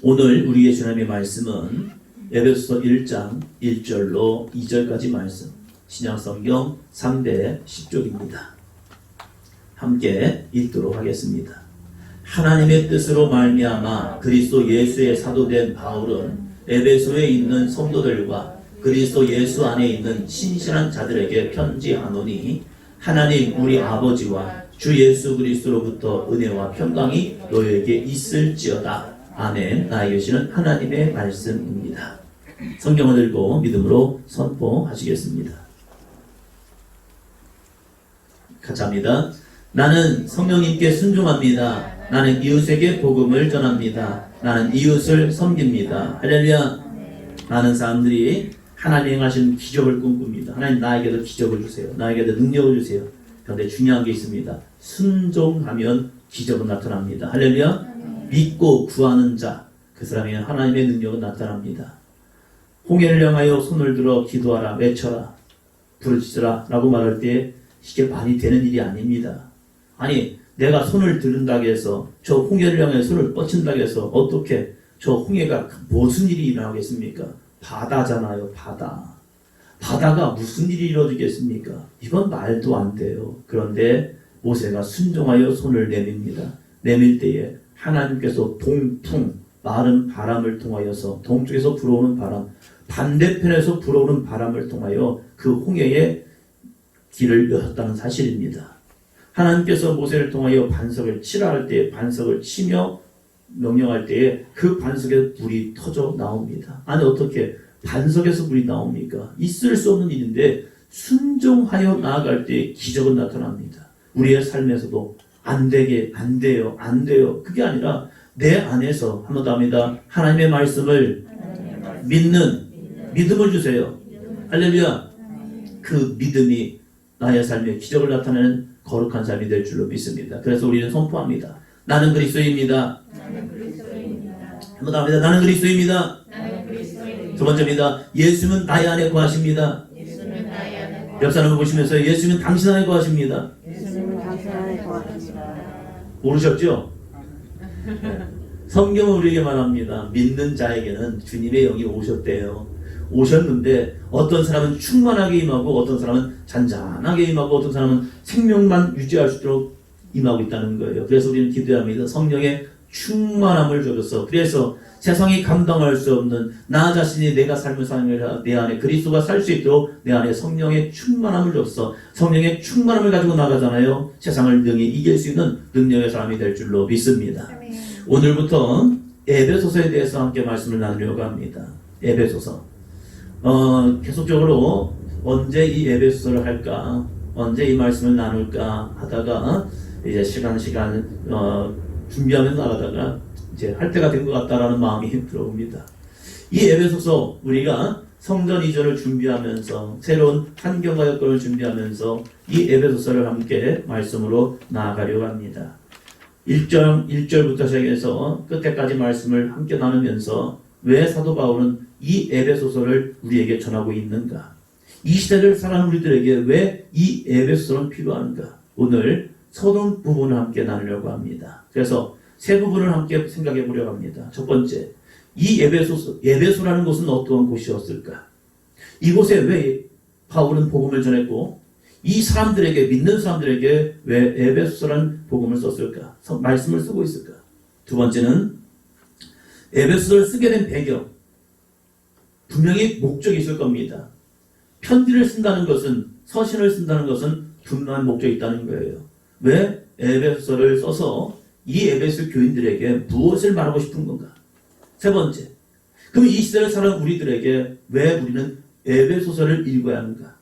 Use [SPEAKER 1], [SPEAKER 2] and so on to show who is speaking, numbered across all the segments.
[SPEAKER 1] 오늘 우리의 주님의 말씀은 에베소서 1장 1절로 2절까지 말씀, 신약성경 310쪽입니다. 함께 읽도록 하겠습니다. 하나님의 뜻으로 말미암아 그리스도 예수의 사도된 바울은 에베소에 있는 성도들과 그리스도 예수 안에 있는 신실한 자들에게 편지하노니, 하나님 우리 아버지와 주 예수 그리스도로부터 은혜와 평강이 너희에게 있을지어다. 아멘. 나에게 계시는 하나님의 말씀입니다. 성경을 읽고 믿음으로 선포하시겠습니다. 같이 합니다. 나는 성령님께 순종합니다. 나는 이웃에게 복음을 전합니다. 나는 이웃을 섬깁니다. 할렐루야. 많은 사람들이 하나님 행하신 기적을 꿈꿉니다. 하나님 나에게도 기적을 주세요. 나에게도 능력을 주세요. 그런데 중요한 게 있습니다. 순종하면 기적은 나타납니다. 할렐루야. 믿고 구하는 자, 그 사람에게 하나님의 능력은 나타납니다. 홍해를 향하여 손을 들어 기도하라, 외쳐라, 부르짖으라 라고 말할 때 이게 말이 되는 일이 아닙니다. 아니, 내가 손을 들은다고 해서 저 홍해를 향해 손을 뻗친다고 해서 어떻게 저 홍해가 무슨 일이 일어나겠습니까? 바다잖아요. 바다가 무슨 일이 이루어지겠습니까? 이건 말도 안 돼요. 그런데 모세가 순종하여 손을 내밉니다. 내밀 때에 하나님께서 동풍, 마른 바람을 통하여서 동쪽에서 불어오는 바람, 반대편에서 불어오는 바람을 통하여 그 홍해의 길을 여셨다는 사실입니다. 하나님께서 모세를 통하여 반석을 치라 할 때 반석을 치며 명령할 때에 그 반석에 불이 터져 나옵니다. 아니 어떻게 반석에서 불이 나옵니까? 있을 수 없는 일인데 순종하여 나아갈 때 기적은 나타납니다. 우리의 삶에서도 안 돼요. 그게 아니라 내 안에서 한 번 더 합니다. 하나님의 말씀을 믿는 믿음을 주세요. 할렐루야. 그 믿음이 나의 삶에 기적을 나타내는 거룩한 삶이 될 줄로 믿습니다. 그래서 우리는 선포합니다. 나는 그리스도입니다. 한 번 더 합니다. 나는 그리스도입니다. 두 번째입니다. 예수는 나의 안에 거하십니다. 옆 사람을 보시면서 예수는 당신 안에 거하십니다. 모르셨죠? 성경은 우리에게 말합니다. 믿는 자에게는 주님의 영이 오셨대요. 오셨는데 어떤 사람은 충만하게 임하고 어떤 사람은 잔잔하게 임하고 어떤 사람은 생명만 유지할 수 있도록 임하고 있다는 거예요. 그래서 우리는 기도합니다. 성령의 충만함을 줘서 그래서 세상이 감당할 수 없는 나 자신이 내가 삶을 사는 내 안에 그리스도가 살 수 있도록 내 안에 성령의 충만함을 줬어. 성령의 충만함을 가지고 나가잖아요. 세상을 능히 이길 수 있는 능력의 사람이 될 줄로 믿습니다. 오늘부터 에베소서에 대해서 함께 말씀을 나누려고 합니다. 에베소서. 계속적으로 언제 이 에베소서를 할까? 언제 이 말씀을 나눌까? 하다가 이제 시간 준비하면서 나가다가 이제 할 때가 된 것 같다라는 마음이 들어옵니다. 이 에베소서 우리가 성전 이전을 준비하면서 새로운 환경과 여건을 준비하면서 이 에베소서를 함께 말씀으로 나아가려고 합니다. 1절부터 시작해서 끝에까지 말씀을 함께 나누면서 왜 사도 바울은 이 에베소서를 우리에게 전하고 있는가? 이 시대를 살아가는 우리들에게 왜 이 에베소서는 필요한가? 오늘 서론 부분을 함께 나누려고 합니다. 그래서 세 부분을 함께 생각해 보려고 합니다. 첫 번째, 이 에베소라는 곳은 어떠한 곳이었을까? 이곳에 왜 바울은 복음을 전했고 이 사람들에게 믿는 사람들에게 왜 에베소라는 복음을 썼을까? 말씀을 쓰고 있을까? 두 번째는 에베소를 쓰게 된 배경, 분명히 목적이 있을 겁니다. 편지를 쓴다는 것은 서신을 쓴다는 것은 분명한 목적이 있다는 거예요. 왜 에베소서를 써서 이 에베소 교인들에게 무엇을 말하고 싶은 건가? 세 번째, 그럼 이 시대를 살아가는 우리들에게 왜 우리는 에베소서를 읽어야 하는가?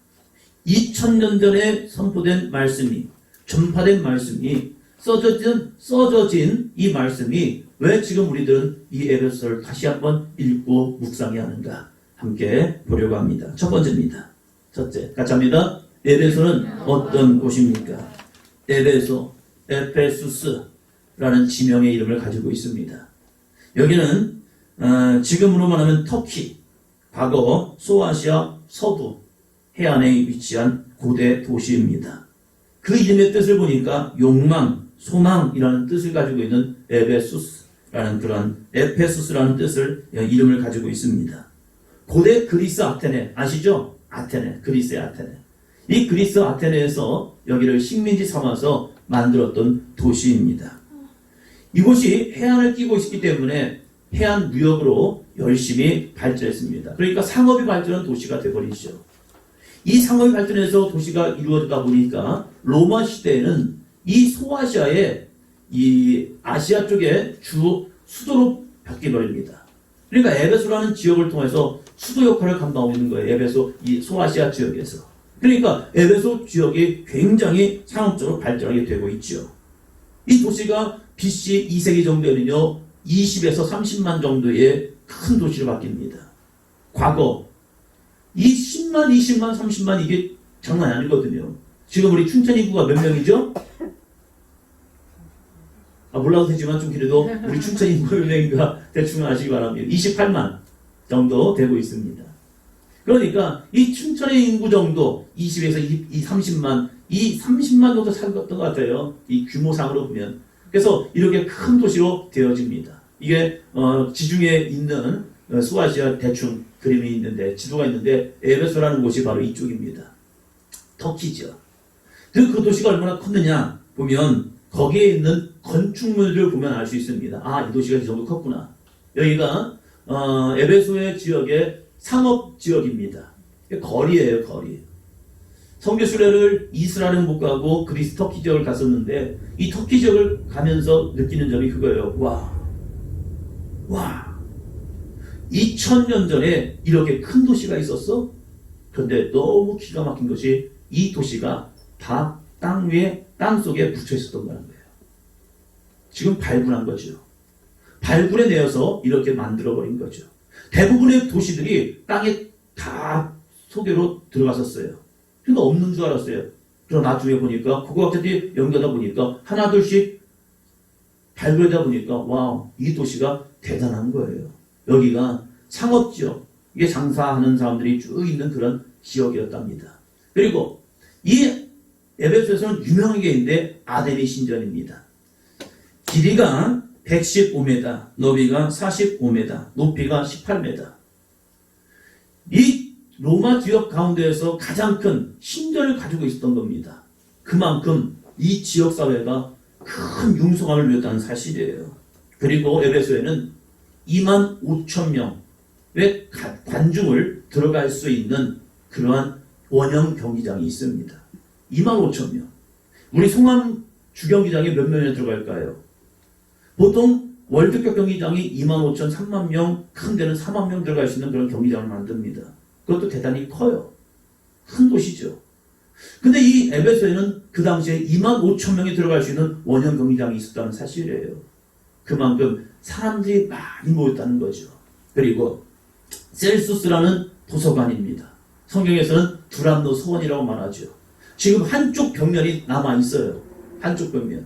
[SPEAKER 1] 2000년 전에 선포된 말씀이, 전파된 말씀이, 써져진 이 말씀이 왜 지금 우리들은 이 에베소서를 다시 한번 읽고 묵상해야 하는가? 함께 보려고 합니다. 첫 번째입니다. 첫째, 같이 합니다. 에베소는 어떤 곳입니까? 에베소, 에페수스라는 지명의 이름을 가지고 있습니다. 여기는 지금으로 말하면 터키, 과거 소아시아 서부 해안에 위치한 고대 도시입니다. 그 이름의 뜻을 보니까 욕망, 소망이라는 뜻을 가지고 있는 에베수스 라는 그런 에페소스라는 뜻을 이름을 가지고 있습니다. 고대 그리스 아테네 아시죠? 아테네, 그리스의 아테네. 이 그리스 아테네에서 여기를 식민지 삼아서 만들었던 도시입니다. 이곳이 해안을 끼고 있기 때문에 해안 무역으로 열심히 발전했습니다. 그러니까 상업이 발전한 도시가 되어버리죠. 이 상업이 발전해서 도시가 이루어지다 보니까 로마 시대에는 이 소아시아의 이 아시아 쪽의 주 수도로 바뀌어버립니다. 그러니까 에베소라는 지역을 통해서 수도 역할을 감당하고 있는 거예요. 에베소 이 소아시아 지역에서. 그러니까 에베소 지역이 굉장히 상업적으로 발전하게 되고 있죠. 이 도시가 BC 2세기 정도에는요 20에서 30만 정도의 큰 도시로 바뀝니다. 과거 이 10만, 20만, 30만 이게 장난이 아니거든요. 지금 우리 춘천 인구가 몇 명이죠? 몰라도 되지만 좀 그래도 우리 춘천 인구가 몇 명인가 대충 아시기 바랍니다. 28만 정도 되고 있습니다. 그러니까 이 춘천의 인구 정도 20에서 30만 이 30만 정도 살았던 것 같아요. 이 규모상으로 보면. 그래서 이렇게 큰 도시로 되어집니다. 이게 지중해에 있는 소아시아 대충 그림이 있는데 지도가 있는데 에베소라는 곳이 바로 이쪽입니다. 터키죠. 그 도시가 얼마나 컸느냐 보면 거기에 있는 건축물들을 보면 알 수 있습니다. 아, 이 도시가 이 정도 컸구나. 여기가 에베소의 지역의 상업 지역입니다. 거리예요, 거리. 선교순례를 이스라엘은 못 가고 그리스 터키 지역을 갔었는데 이 터키 지역을 가면서 느끼는 점이 그거예요. 와, 2000년 전에 이렇게 큰 도시가 있었어? 그런데 너무 기가 막힌 것이 이 도시가 다 땅 위에, 땅 속에 묻혀 있었던 거라는 거예요. 지금 발굴한 거죠. 발굴해 내어서 이렇게 만들어버린 거죠. 대부분의 도시들이 땅에 다 속으로 들어갔었어요. 그러니까 없는 줄 알았어요. 그럼 나중에 보니까 고고학자들이 연구하다 보니까 하나 둘씩 발굴하다 보니까 와우, 이 도시가 대단한 거예요. 여기가 상업지역, 이게 장사하는 사람들이 쭉 있는 그런 지역이었답니다. 그리고 이 에베소에서는 유명한 게 있는데 아데미 신전입니다. 길이가 115m, 너비가 45m, 높이가 18m. 이 로마 지역 가운데에서 가장 큰 신전을 가지고 있었던 겁니다. 그만큼 이 지역 사회가 큰 융성함을 누렸다는 사실이에요. 그리고 에베소에는 2만 5천 명의 관중을 들어갈 수 있는 그러한 원형 경기장이 있습니다. 2만 5천 명. 우리 송암 주경기장에 몇 명이나 들어갈까요? 보통 월드컵 경기장이 2만 5천, 3만 명, 큰 데는 4만 명 들어갈 수 있는 그런 경기장을 만듭니다. 그것도 대단히 커요. 큰 도시죠. 근데 이 에베소에는 그 당시에 2만 5천 명이 들어갈 수 있는 원형 경기장이 있었다는 사실이에요. 그만큼 사람들이 많이 모였다는 거죠. 그리고 셀수스라는 도서관입니다. 성경에서는 두람노 서원이라고 말하죠. 지금 한쪽 벽면이 남아있어요. 한쪽 벽면.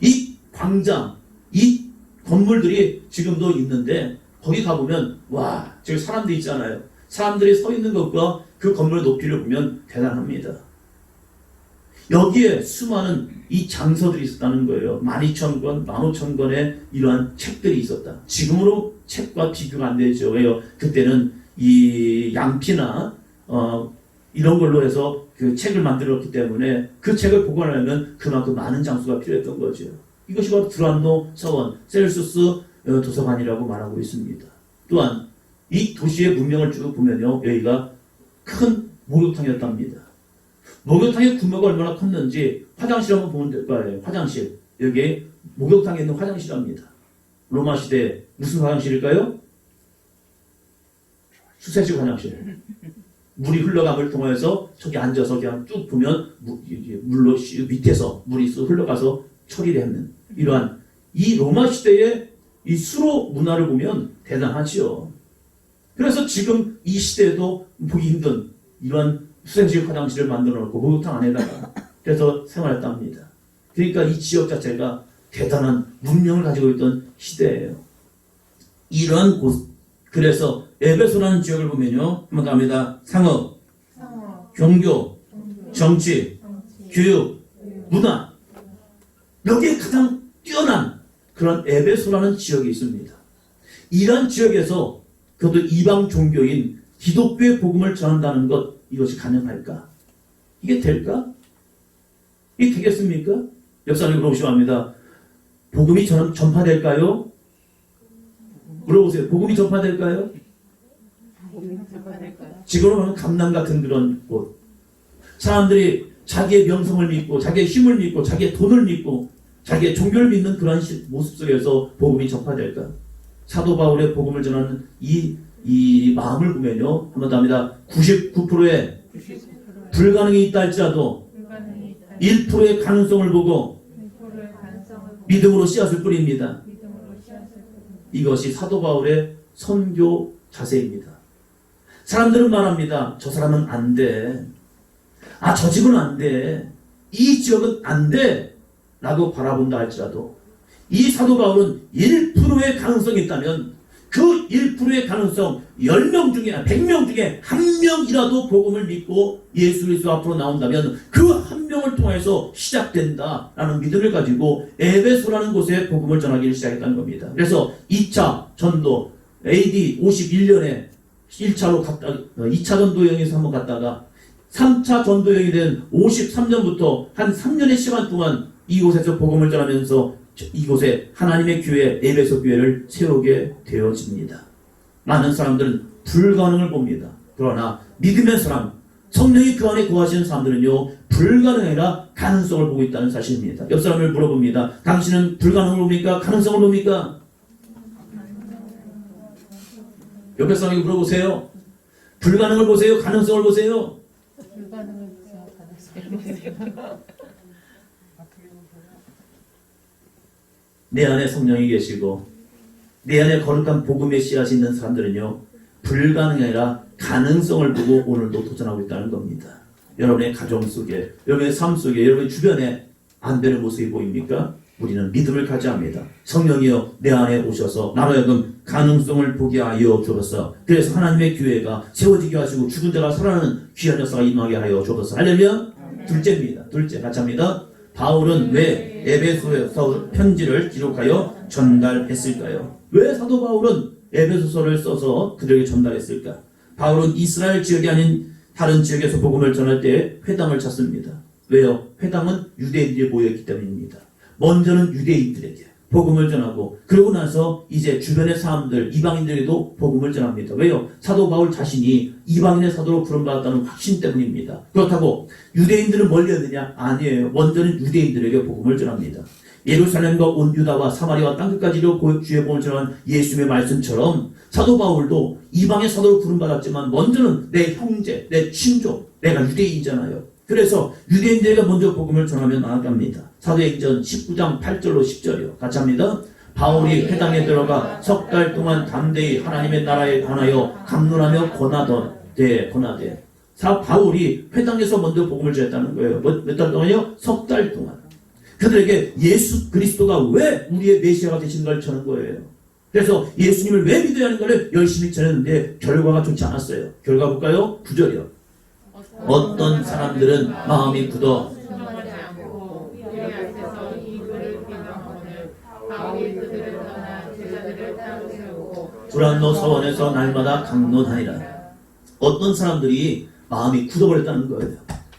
[SPEAKER 1] 이 광장, 이 건물들이 지금도 있는데 거기 가보면 와, 저기 사람들 있잖아요. 사람들이 서 있는 것과 그 건물의 높이를 보면 대단합니다. 여기에 수많은 이 장서들이 있었다는 거예요. 12,000권, 15,000권의 이러한 책들이 있었다. 지금으로 책과 비교가 안 되죠. 왜요? 그때는 이 양피나 이런 걸로 해서 그 책을 만들었기 때문에 그 책을 보관하려면 그만큼 많은 장수가 필요했던 거죠. 이것이 바로 두란노 서원, 셀수스 도서관이라고 말하고 있습니다. 또한 이 도시의 문명을 쭉 보면요, 여기가 큰 목욕탕이었답니다. 목욕탕의 규모가 얼마나 컸는지 화장실 한번 보면 될 거예요. 화장실. 여기에 목욕탕에 있는 화장실입니다. 로마 시대 무슨 화장실일까요? 수세식 화장실. 물이 흘러감을 통해서 저기 앉아서 그냥 쭉 보면 물로 밑에서 물이 흘러가서 처리를 하는 이러한 이 로마 시대의 이 수로 문화를 보면 대단하지요. 그래서 지금 이 시대에도 보기 힘든 이러한 수생식 화장실을 만들어 놓고 목욕탕 안에다가 그래서 생활했답니다. 그러니까 이 지역 자체가 대단한 문명을 가지고 있던 시대예요. 이러한 곳, 그래서 에베소라는 지역을 보면요, 한번 갑니다. 상업, 종교, 정치, 교육, 문화. 여기에 가장 뛰어난 그런 에베소라는 지역이 있습니다. 이러한 지역에서 그것도 이방 종교인 기독교의 복음을 전한다는 것, 이것이 가능할까? 이게 될까? 이게 되겠습니까? 역사를 물어보시면 합니다. 복음이 전파될까요? 물어보세요. 복음이 전파될까요? 지금으로는 감남 같은 그런 곳. 사람들이 자기의 명성을 믿고 자기의 힘을 믿고 자기의 돈을 믿고 자기의 종교를 믿는 그런 모습 속에서 복음이 전파될까? 사도 바울의 복음을 전하는 이 마음을 보면요, 한번 더 합니다. 99%의 불가능이 있다 할지라도 1%의 가능성을 보고 믿음으로 씨앗을 뿌립니다. 이것이 사도 바울의 선교 자세입니다. 사람들은 말합니다. 저 사람은 안 돼. 저 집은 안 돼. 이 지역은 안 돼. 라고 바라본다 할지라도 이 사도 바울은 1%의 가능성이 있다면 그 1%의 가능성 10명 중에 100명 중에 한 명이라도 복음을 믿고 예수 그리스도 앞으로 나온다면 그 한 명을 통해서 시작된다라는 믿음을 가지고 에베소라는 곳에 복음을 전하기를 시작했다는 겁니다. 그래서 2차 전도 AD 51년에 1차로 갔다 2차 전도 여행에서 한번 갔다가 3차 전도 여행이 된 53년부터 한 3년의 시간 동안 이곳에서 복음을 전하면서 이곳에 하나님의 교회 에베소 교회를 세우게 되어집니다. 많은 사람들은 불가능을 봅니다. 그러나 믿음의 사람, 성령이 그 안에 거하시는 사람들은요, 불가능이 아니라 가능성을 보고 있다는 사실입니다. 옆 사람을 물어봅니다. 당신은 불가능을 봅니까? 가능성을 봅니까? 옆에 사람에게 물어보세요. 불가능을 보세요? 가능성을 보세요?
[SPEAKER 2] 불가능을 보세요. 가능성을 보세요.
[SPEAKER 1] 내 안에 성령이 계시고 내 안에 거룩한 복음의 씨앗이 있는 사람들은요, 불가능이 아니라 가능성을 보고 오늘도 도전하고 있다는 겁니다. 여러분의 가정 속에, 여러분의 삶 속에, 여러분의 주변에 안 되는 모습이 보입니까? 우리는 믿음을 가져야 합니다. 성령이여 내 안에 오셔서 나로 하여금 가능성을 보게 하여 주옵소서. 그래서 하나님의 교회가 세워지게 하시고 죽은 자가 살아나는 귀한 역사가 임하게 하여 주옵소서. 할렐루야. 둘째입니다. 둘째 같이 합니다. 바울은 왜 에베소서 편지를 기록하여 전달했을까요? 왜 사도 바울은 에베소서를 써서 그들에게 전달했을까? 바울은 이스라엘 지역이 아닌 다른 지역에서 복음을 전할 때 회당을 찾습니다. 왜요? 회당은 유대인들이 모여있기 때문입니다. 먼저는 유대인들에게 복음을 전하고 그러고 나서 이제 주변의 사람들, 이방인들에게도 복음을 전합니다. 왜요? 사도 바울 자신이 이방인의 사도로 부름받았다는 확신 때문입니다. 그렇다고 유대인들은 멀리였느냐? 아니에요. 먼저는 유대인들에게 복음을 전합니다. 예루살렘과 온 유다와 사마리아와 땅끝까지로 주의 복음을 전한 예수님의 말씀처럼 사도 바울도 이방의 사도로 부름받았지만 먼저는 내 형제, 내 친족, 내가 유대인이잖아요. 그래서 유대인들에게 먼저 복음을 전하며 나아갑니다. 사도행전 19장 8절로 10절이요. 같이 합니다. 바울이 회당에 들어가 석 달 동안 담대히 하나님의 나라에 관하여 감론하며 권하되 바울이 회당에서 먼저 복음을 전했다는 거예요. 몇 달 동안요? 석 달 동안. 그들에게 예수 그리스도가 왜 우리의 메시아가 되신가를 전한 거예요. 그래서 예수님을 왜 믿어야 하는 걸 열심히 전했는데 결과가 좋지 않았어요. 결과 볼까요? 9절이요. 어떤 사람들은 마음이 굳어 두란노 서원에서 날마다 강론하니라. 어떤 사람들이 마음이 굳어버렸다는 거예요.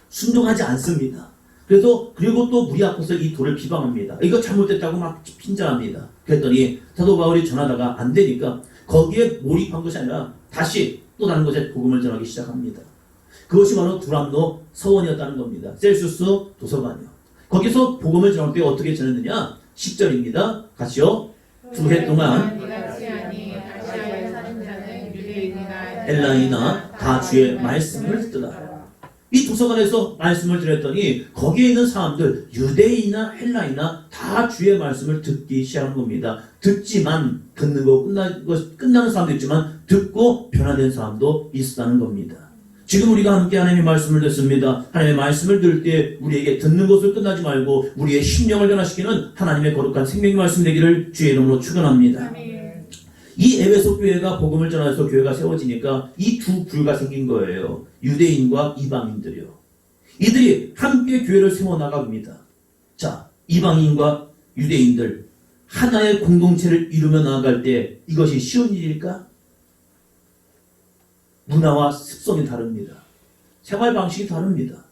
[SPEAKER 1] 순종하지 않습니다. 그리고 또 무리 앞에서 이 돌을 비방합니다. 이거 잘못됐다고 막 핀잔합니다. 그랬더니 사도 바울이 전하다가 안 되니까 거기에 몰입한 것이 아니라 다시 또 다른 곳에 복음을 전하기 시작합니다. 그것이 바로 두란노 서원이었다는 겁니다. 셀수스 도서관이요. 거기서 복음을 전할 때 어떻게 전했느냐? 10절입니다. 같이요. 2해 동안 엘라이나 다 주의 말씀을 듣더라. 이 도서관에서 말씀을 드렸더니 거기에 있는 사람들 유대인이나 헬라이나 다 주의 말씀을 듣기 시작한 겁니다. 듣지만 듣는 거 끝나는 사람도 있지만 듣고 변화된 사람도 있었다는 겁니다. 지금 우리가 함께 하나님의 말씀을 듣습니다. 하나님의 말씀을 들을 때 우리에게 듣는 것을 끝나지 말고 우리의 심령을 변화시키는 하나님의 거룩한 생명의 말씀 되기를 주의 이름으로 축원합니다. 이 에베소 교회가 복음을 전해서 교회가 세워지니까 이 두 부류가 생긴 거예요. 유대인과 이방인들이요. 이들이 함께 교회를 세워나갑니다. 자, 이방인과 유대인들 하나의 공동체를 이루며 나아갈 때 이것이 쉬운 일일까? 문화와 습성이 다릅니다. 생활 방식이 다릅니다.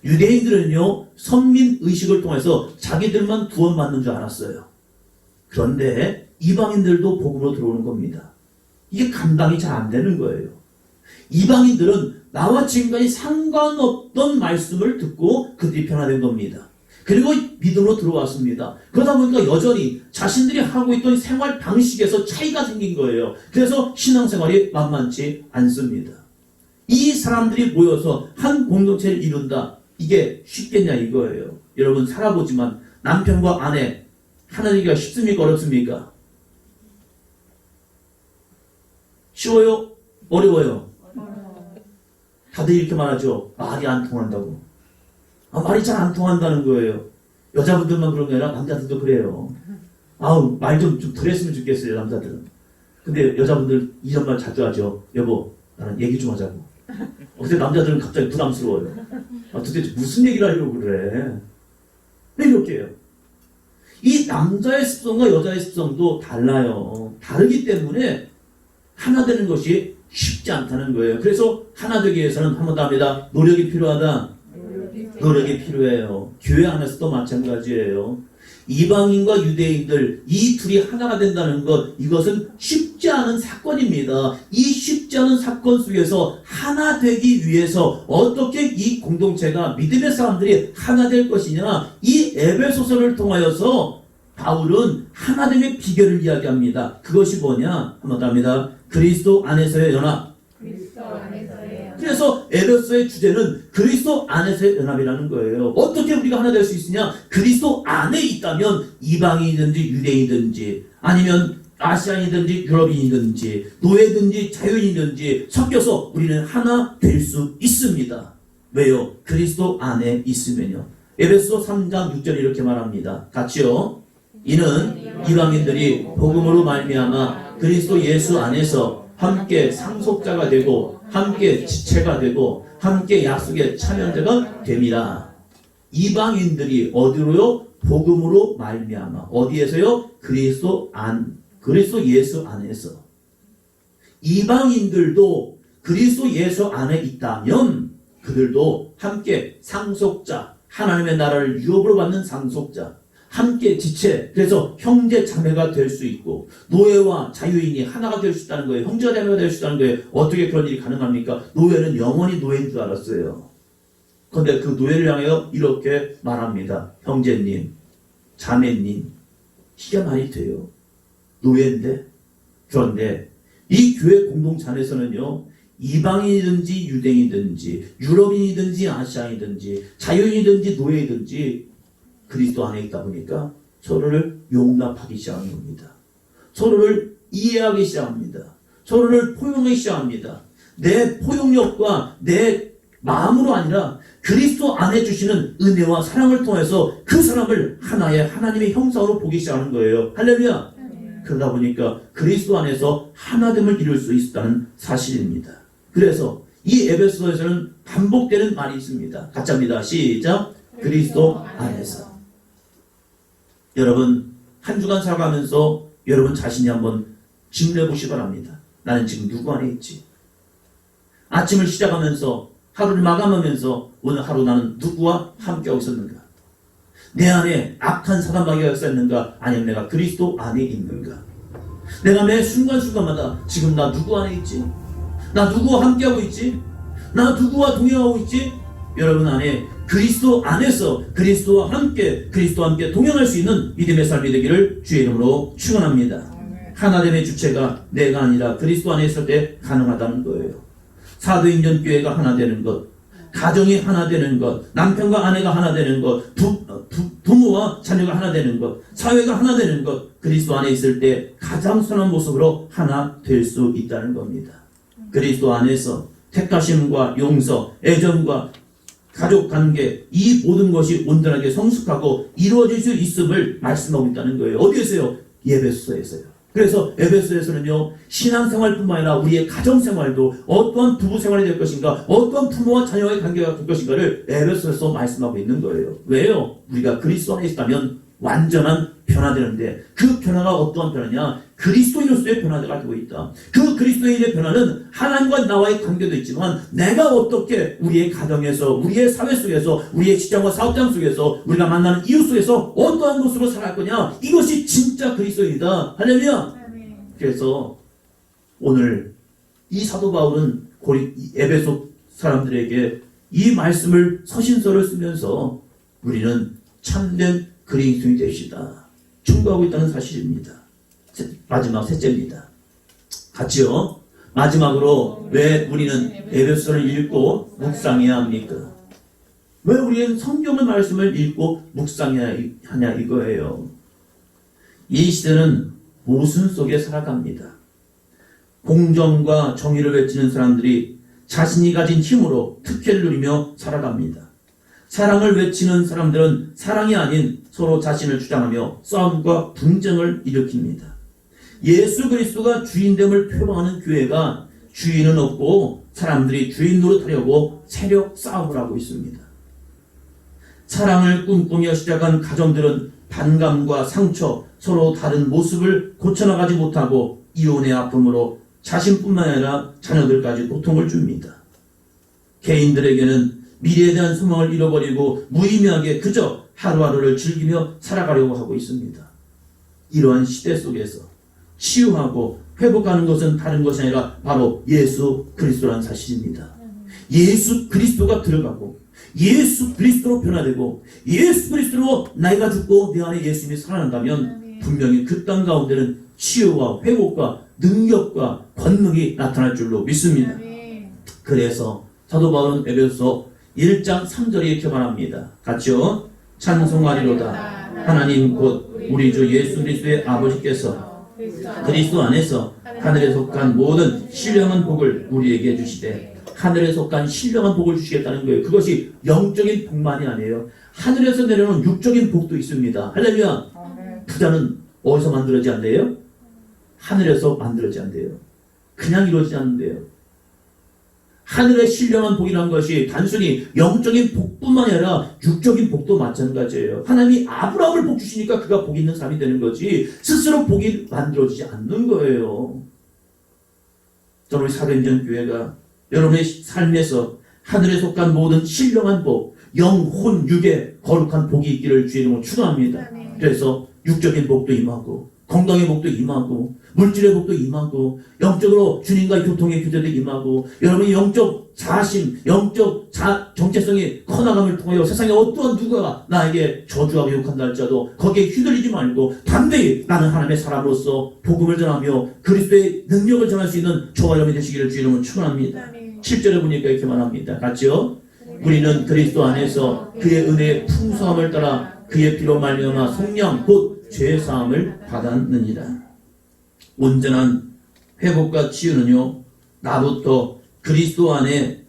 [SPEAKER 1] 유대인들은요, 선민 의식을 통해서 자기들만 구원받는 줄 알았어요. 그런데 이방인들도 복음으로 들어오는 겁니다. 이게 감당이 잘 안 되는 거예요. 이방인들은 나와 지금까지 상관없던 말씀을 듣고 그들이 변화된 겁니다. 그리고 믿음으로 들어왔습니다. 그러다 보니까 여전히 자신들이 하고 있던 생활 방식에서 차이가 생긴 거예요. 그래서 신앙생활이 만만치 않습니다. 이 사람들이 모여서 한 공동체를 이룬다. 이게 쉽겠냐 이거예요. 여러분 살아보지만 남편과 아내 하나 되기가 쉽습니까? 어렵습니까? 쉬워요? 어려워요? 다들 이렇게 말하죠. 말이 안 통한다고. 말이 잘 안 통한다는 거예요. 여자분들만 그런 게 아니라 남자들도 그래요. 말 좀 덜 했으면 좋겠어요, 남자들은. 근데 여자분들 이런 말 자주 하죠. 여보, 나랑 얘기 좀 하자고. 근데 남자들은 갑자기 부담스러워요. 도대체 무슨 얘기를 하려고 그래? 왜 이렇게 해요? 이 남자의 습성과 여자의 습성도 달라요. 다르기 때문에 하나 되는 것이 쉽지 않다는 거예요. 그래서 하나 되기 위해서는 한 번 더 합니다. 노력이 필요하다. 노력이 필요해요. 교회 안에서도 마찬가지예요. 이방인과 유대인들 이 둘이 하나가 된다는 것, 이것은 쉽지 않은 사건입니다. 이 쉽지 않은 사건 속에서 하나 되기 위해서 어떻게 이 공동체가 믿음의 사람들이 하나 될 것이냐, 이 에베소서를 통하여서 바울은 하나됨의 비결을 이야기합니다. 그것이 뭐냐? 한번 더 합니다. 그리스도 안에서의 연합. 그래서 에베소의 주제는 그리스도 안에서의 연합이라는 거예요. 어떻게 우리가 하나 될 수 있으냐? 그리스도 안에 있다면 이방인이든지 유대인이든지 아니면 아시아인이든지 유럽인이든지 노예든지 자유인이든지 섞여서 우리는 하나 될 수 있습니다. 왜요? 그리스도 안에 있으면요. 에베소 3장 6절 이렇게 말합니다. 같이요. 이는 이방인들이 복음으로 말미암아 그리스도 예수 안에서 함께 상속자가 되고 함께 지체가 되고 함께 약속의 참여자가 됩니다. 이방인들이 어디로요? 복음으로 말미암아. 어디에서요? 그리스도 예수 안에서. 이방인들도 그리스도 예수 안에 있다면 그들도 함께 상속자, 하나님의 나라를 유업으로 받는 상속자, 함께 지체, 그래서 형제 자매가 될 수 있고 노예와 자유인이 하나가 될 수 있다는 거예요. 형제가 자매가 될 수 있다는 거예요. 어떻게 그런 일이 가능합니까? 노예는 영원히 노예인 줄 알았어요. 그런데 그 노예를 향하여 이렇게 말합니다. 형제님, 자매님, 이게 말이 돼요. 노예인데? 그런데 이 교회 공동체 안에서는요, 이방인이든지 유대인이든지 유럽인이든지 아시아인이든지 자유인이든지 노예이든지 그리스도 안에 있다 보니까 서로를 용납하기 시작하는 겁니다. 서로를 이해하기 시작합니다. 서로를 포용하기 시작합니다. 내 포용력과 내 마음으로 아니라 그리스도 안에 주시는 은혜와 사랑을 통해서 그 사람을 하나의 하나님의 형상으로 보기 시작하는 거예요. 할렐루야! 그러다 보니까 그리스도 안에서 하나됨을 이룰 수 있었다는 사실입니다. 그래서 이 에베소서에서는 반복되는 말이 있습니다. 같이 합니다. 시작! 그리스도 안에서. 여러분 한 주간 살아가면서 여러분 자신이 한번 질문해 보시기 바랍니다. 나는 지금 누구 안에 있지? 아침을 시작하면서 하루를 마감하면서 오늘 하루 나는 누구와 함께하고 있었는가? 내 안에 악한 사단마귀가 역사했는가? 아니면 내가 그리스도 안에 있는가? 내가 매 순간순간마다 지금 나 누구 안에 있지? 나 누구와 함께하고 있지? 나 누구와 동행하고 있지? 여러분 안에 그리스도 안에서 그리스도와 함께 동행할 수 있는 믿음의 삶이 되기를 주의 이름으로 축원합니다. 하나됨의 주체가 내가 아니라 그리스도 안에 있을 때 가능하다는 거예요. 사도행전 교회가 하나 되는 것, 가정이 하나 되는 것, 남편과 아내가 하나 되는 것, 부모와 자녀가 하나 되는 것, 사회가 하나 되는 것, 그리스도 안에 있을 때 가장 선한 모습으로 하나 될 수 있다는 겁니다. 그리스도 안에서 택하심과 용서, 애정과 가족 관계, 이 모든 것이 온전하게 성숙하고 이루어질 수 있음을 말씀하고 있다는 거예요. 어디에서요? 에베소서에서요. 그래서 에베소에서는요, 신앙생활뿐만 아니라 우리의 가정생활도 어떠한 부부생활이 될 것인가, 어떠한 부모와 자녀의 관계가 될 것인가를 에베소에서 말씀하고 있는 거예요. 왜요? 우리가 그리스도 안에 있다면 완전한 변화되는데 그 변화가 어떠한 변화냐? 그리스도인으로서의 변화가 되고 있다. 그 그리스도인의 변화는 하나님과 나와의 관계도 있지만 내가 어떻게 우리의 가정에서, 우리의 사회 속에서, 우리의 직장과 사업장 속에서, 우리가 만나는 이웃 속에서 어떠한 모습으로 살아갈 거냐? 이것이 진짜 그리스도인이다. 할렐루야. 그래서 오늘 이 사도 바울은 에베소 사람들에게 이 말씀을 서신서를 쓰면서 우리는 참된 그리스도인이 되시다 충고하고 있다는 사실입니다. 마지막 셋째입니다. 같이요. 마지막으로 왜 우리는 에베소서를 읽고 묵상해야 합니까? 왜 우리는 성경의 말씀을 읽고 묵상해야 하냐 이거예요. 이 시대는 모순 속에 살아갑니다. 공정과 정의를 외치는 사람들이 자신이 가진 힘으로 특혜를 누리며 살아갑니다. 사랑을 외치는 사람들은 사랑이 아닌 서로 자신을 주장하며 싸움과 분쟁을 일으킵니다. 예수 그리스도가 주인됨을 표방하는 교회가 주인은 없고 사람들이 주인 노릇하려고 세력 싸움을 하고 있습니다. 사랑을 꿈꾸며 시작한 가정들은 반감과 상처, 서로 다른 모습을 고쳐나가지 못하고 이혼의 아픔으로 자신뿐만 아니라 자녀들까지 고통을 줍니다. 개인들에게는 미래에 대한 소망을 잃어버리고 무의미하게 그저 하루하루를 즐기며 살아가려고 하고 있습니다. 이러한 시대 속에서 치유하고 회복하는 것은 다른 것이 아니라 바로 예수 그리스도라는 사실입니다. 예수 그리스도가 들어가고 예수 그리스도로 변화되고 예수 그리스도로 나이가 죽고 내 안에 예수님이 살아난다면 분명히 그 땅 가운데는 치유와 회복과 능력과 권능이 나타날 줄로 믿습니다. 그래서 사도 바울은 에베소서 1장 3절에 이렇게 말합니다. 같이요. 찬송하리로다. 하나님 곧 우리 주 예수 그리스도의 아버지께서 그리스도 안에서 하늘에 속한 모든 신령한 복을 우리에게 주시되, 하늘에 속한 신령한 복을 주시겠다는 거예요. 그것이 영적인 복만이 아니에요. 하늘에서 내려오는 육적인 복도 있습니다. 할렐루야. 부자는 어디서 만들어지지 않대요? 하늘에서 만들어지지 않대요. 그냥 이루어지지 않는데요. 하늘의 신령한 복이라는 것이 단순히 영적인 복뿐만 아니라 육적인 복도 마찬가지예요. 하나님이 아브라함을 복 주시니까 그가 복 있는 사람이 되는 거지 스스로 복이 만들어지지 않는 거예요. 저는 우리 사도행전 교회가 여러분의 삶에서 하늘에 속한 모든 신령한 복, 영혼, 육의 거룩한 복이 있기를 주의 이름으로 축원합니다. 그래서 육적인 복도 임하고 건강의 복도 임하고 물질의 복도 임하고 영적으로 주님과의 교통의 교제도 임하고 여러분의 영적 자심, 영적 정체성이 커나감을 통하여 세상에 어떠한 누가 나에게 저주하고 욕한다 할지라도 거기에 휘둘리지 말고 담대히 나는 하나님의 사람으로서 복음을 전하며 그리스도의 능력을 전할 수 있는 저와 여러분이 되시기를 주의 이름으로 축원합니다. 7절에 보니까 이렇게 말합니다. 같이요. 우리는 그리스도 안에서 그의 은혜의 풍성함을 따라 그의 피로 말미암아 속량 곧 죄사함을 받았느니라. 온전한 회복과 치유는요, 나부터 그리스도 안에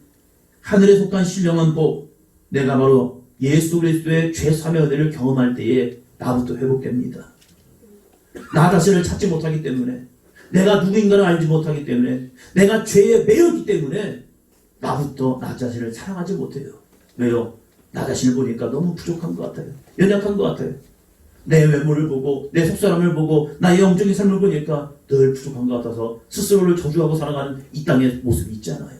[SPEAKER 1] 하늘에 속한 신령한 복, 내가 바로 예수 그리스도의 죄사함의 은혜를 경험할 때에 나부터 회복됩니다. 나 자신을 찾지 못하기 때문에, 내가 누구인가를 알지 못하기 때문에, 내가 죄에 매였기 때문에 나부터 나 자신을 사랑하지 못해요. 왜요? 나 자신을 보니까 너무 부족한 것 같아요. 연약한 것 같아요. 내 외모를 보고 내 속사람을 보고 나의 영적인 삶을 보니까 늘 부족한 것 같아서 스스로를 저주하고 살아가는 이 땅의 모습이 있잖아요.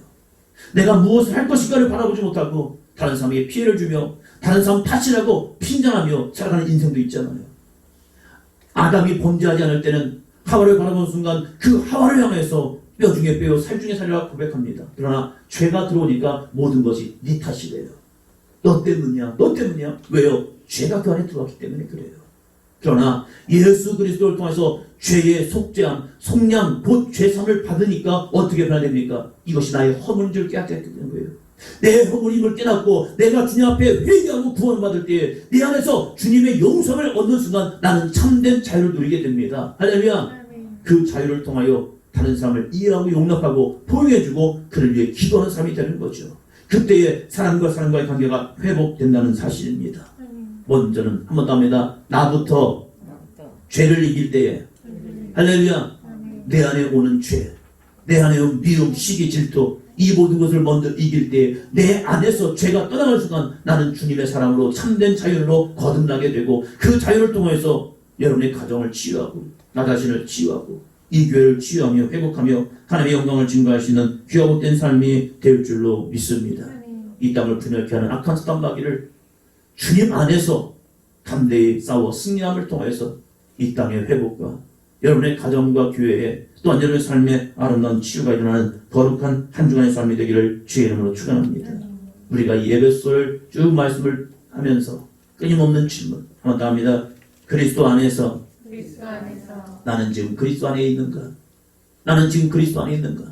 [SPEAKER 1] 내가 무엇을 할 것인가를 바라보지 못하고 다른 사람에게 피해를 주며 다른 사람 탓이라고 핀잔하며 살아가는 인생도 있잖아요. 아담이 범죄하지 않을 때는 하와를 바라보는 순간 그 하와를 향해서 뼈 중에 뼈, 살 중에 살이라 고백합니다. 그러나 죄가 들어오니까 모든 것이 네 탓이래요. 너 때문이야. 너 때문이야. 왜요? 죄가 그 안에 들어왔기 때문에 그래요. 그러나 예수 그리스도를 통해서 죄의 속죄함, 속량, 곧 죄사함을 받으니까 어떻게 변화됩니까? 이것이 나의 허물인 줄 깨닫게 되는 거예요. 내 허물임을 깨닫고 내가 주님 앞에 회개하고 구원받을 때에 내 안에서 주님의 용서를 얻는 순간 나는 참된 자유를 누리게 됩니다. 할렐루야. 그 자유를 통하여 다른 사람을 이해하고 용납하고 포용해주고 그를 위해 기도하는 사람이 되는 거죠. 그때에 사람과 사람과의 관계가 회복된다는 사실입니다. 먼저는 한 번 더 합니다. 나부터 죄를 이길 때에 할렐루야. 내 안에 오는 죄, 내 안에 오는 미움, 시기, 질투 이 모든 것을 먼저 이길 때에 내 안에서 죄가 떠나갈 순간 나는 주님의 사람으로 참된 자유로 거듭나게 되고 그 자유를 통해서 여러분의 가정을 치유하고 나 자신을 치유하고 이 교회를 치유하며 회복하며 하나님의 영광을 증거할 수 있는 귀하고 된 삶이 될 줄로 믿습니다. 이 땅을 분열케 하는 악한 사단 마귀를 주님 안에서 담대히 싸워 승리함을 통해서 이 땅의 회복과 여러분의 가정과 교회에 또한 여러분의 삶에 아름다운 치유가 일어나는 거룩한 한 주간의 삶이 되기를 주의 이름으로 축원합니다. 우리가 이 예배소를 쭉 말씀을 하면서 끊임없는 질문 한번 더 합니다. 그리스도 안에서 나는 지금 그리스도 안에 있는가? 나는 지금 그리스도 안에 있는가?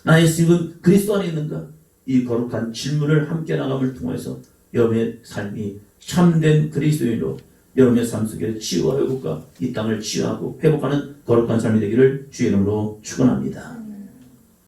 [SPEAKER 1] 나의 지금 그리스도 안에 있는가? 이 거룩한 질문을 함께 나감을 통해서 여러분의 삶이 참된 그리스도인으로 여러분의 삶 속에 치유와 회복과 이 땅을 치유하고 회복하는 거룩한 삶이 되기를 주의 이름으로 축원합니다.